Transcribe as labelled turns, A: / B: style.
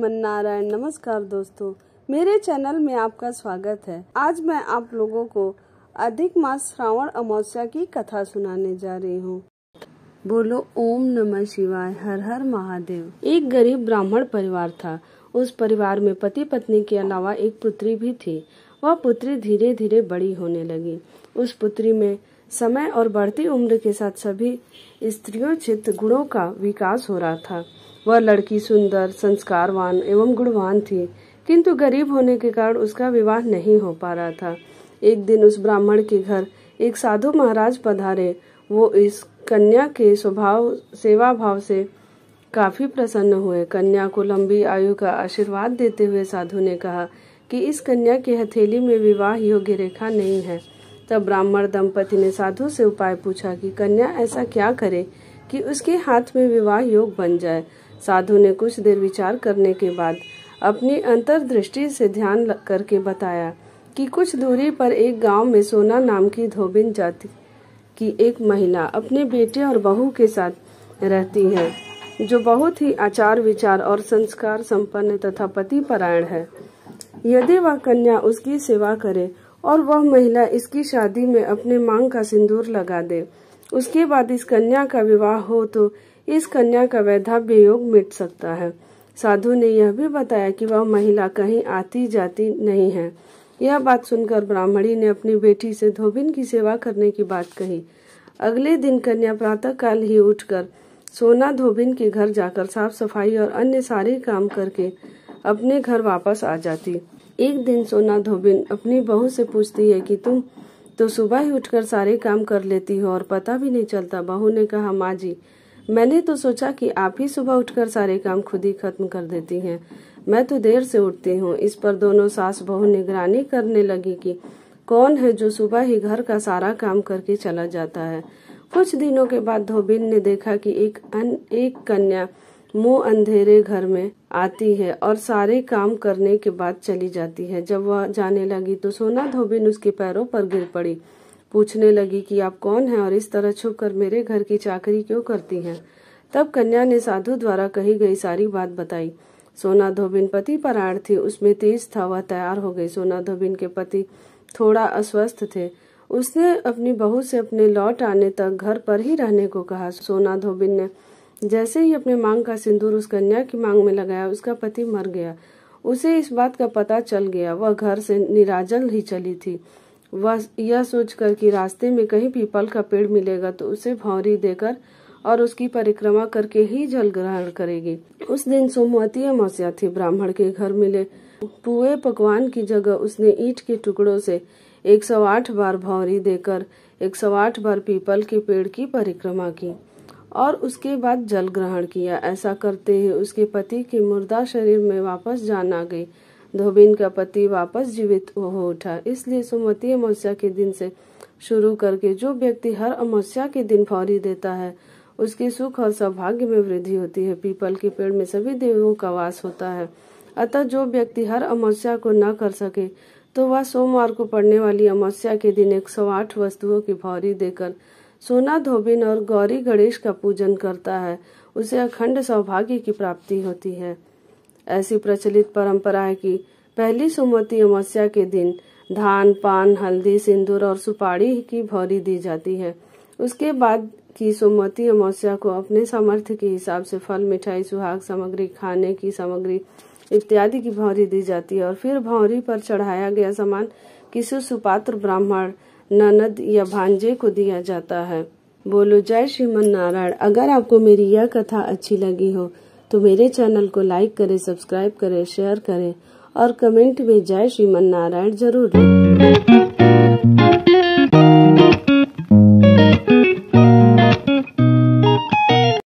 A: श्रीमन नारायण। नमस्कार दोस्तों, मेरे चैनल में आपका स्वागत है। आज मैं आप लोगों को अधिक मास श्रावण अमावस्या की कथा सुनाने जा रही हूँ। बोलो ओम नमः शिवाय, हर हर महादेव। एक गरीब ब्राह्मण परिवार था। उस परिवार में पति पत्नी के अलावा एक पुत्री भी थी। वह पुत्री धीरे धीरे बड़ी होने लगी। उस पुत्री में समय और बढ़ती उम्र के साथ सभी स्त्रियोचित गुणों का विकास हो रहा था। वह लड़की सुंदर, संस्कारवान एवं गुणवान थी, किंतु गरीब होने के कारण उसका विवाह नहीं हो पा रहा था। एक दिन उस ब्राह्मण के घर एक साधु महाराज पधारे। वो इस कन्या के स्वभाव सेवा भाव से काफी प्रसन्न हुए। कन्या को लंबी आयु का आशीर्वाद देते हुए साधु ने कहा कि इस कन्या की हथेली में विवाह योग्य रेखा नहीं है। तब ब्राह्मण दंपति ने साधु से उपाय पूछा कि कन्या ऐसा क्या करे कि उसके हाथ में विवाह योग बन जाए। साधु ने कुछ देर विचार करने के बाद अपनी अंतर्दृष्टि से ध्यान करके बताया कि कुछ दूरी पर एक गांव में सोना नाम की धोबिन जाति की एक महिला अपने बेटे और बहू के साथ रहती है, जो बहुत ही आचार विचार और संस्कार संपन्न तथा पति परायण है। यदि वह कन्या उसकी सेवा करे और वह महिला इसकी शादी में अपने मांग का सिंदूर लगा दे, उसके बाद इस कन्या का विवाह हो तो इस कन्या का वैधव्य योग मिट सकता है। साधु ने यह भी बताया कि वह महिला कहीं आती जाती नहीं है। यह बात सुनकर ब्राह्मणी ने अपनी बेटी से धोबिन की सेवा करने की बात कही। अगले दिन कन्या प्रातः काल ही उठकर सोना धोबिन के घर जाकर साफ सफाई और अन्य सारे काम करके अपने घर वापस आ जाती। एक दिन सोना धोबिन अपनी बहू से पूछती है कि तुम तो सुबह ही उठकर सारे काम कर लेती हो और पता भी नहीं चलता। बहू ने कहा, माँ जी, मैंने तो सोचा कि आप ही सुबह उठकर सारे काम खुद ही खत्म कर देती हैं। मैं तो देर से उठती हूँ। इस पर दोनों सास बहू निगरानी करने लगी कि कौन है जो सुबह ही घर का सारा काम करके चला जाता है। कुछ दिनों के बाद धोबिन ने देखा कि एक कन्या मुंह अंधेरे घर में आती है और सारे काम करने के बाद चली जाती है। जब वह जाने लगी तो सोना धोबिन उसके पैरों पर गिर पड़ी। पूछने लगी कि आप कौन हैं और इस तरह छुपकर मेरे घर की चाकरी क्यों करती हैं। तब कन्या ने साधु द्वारा कही गई सारी बात बताई। सोना धोबिन पति परायण थी, उसमें तेज था, वह तैयार हो गई। सोना धोबिन के पति थोड़ा अस्वस्थ थे। उसने अपनी बहू से अपने लौट आने तक घर पर ही रहने को कहा। सोना धोबिन ने जैसे ही अपने मांग का सिंदूर उस कन्या की मांग में लगाया, उसका पति मर गया। उसे इस बात का पता चल गया। वह घर से निराजल ही चली थी। वह यह सोचकर कि रास्ते में कहीं पीपल का पेड़ मिलेगा तो उसे भौरी देकर और उसकी परिक्रमा करके ही जल ग्रहण करेगी। उस दिन सोमवती अमावस्या थी। ब्राह्मण के घर मिले पुए पकवान की जगह उसने ईंट के टुकड़ों से 108 बार भौरी देकर 108 बार पीपल के पेड़ की परिक्रमा की और उसके बाद जल ग्रहण किया। ऐसा करते ही उसके पति के मुर्दा शरीर में वापस जान आ गई। धोबिन का पति वापस जीवित हो उठा। इसलिए सोमवती अमावस्या के दिन से शुरू करके जो व्यक्ति हर अमावस्या के दिन भौरी देता है, उसके सुख और सौभाग्य में वृद्धि होती है। पीपल के पेड़ में सभी देवों का वास होता है। अतः जो व्यक्ति हर अमावस्या को न कर सके तो वह सोमवार को पड़ने वाली अमावस्या के दिन 108 वस्तुओं की भौरी देकर सोना धोबिन और गौरी गणेश का पूजन करता है, उसे अखंड सौभाग्य की प्राप्ति होती है। ऐसी प्रचलित परंपरा है कि पहली सोमवती अमावस्या के दिन धान, पान, हल्दी, सिंदूर और सुपारी की भौरी दी जाती है। उसके बाद की सोमवती अमावस्या को अपने सामर्थ्य के हिसाब से फल, मिठाई, सुहाग सामग्री, खाने की सामग्री इत्यादि की भौरी दी जाती है और फिर भौरी पर चढ़ाया गया सामान किसी सुपात्र ब्राह्मण, ननद या भांजे को दिया जाता है। बोलो जय श्रीमन नारायण। अगर आपको मेरी यह कथा अच्छी लगी हो तो मेरे चैनल को लाइक करें, सब्सक्राइब करें, शेयर करें और कमेंट में जय श्रीमन नारायण जरूर लिखें।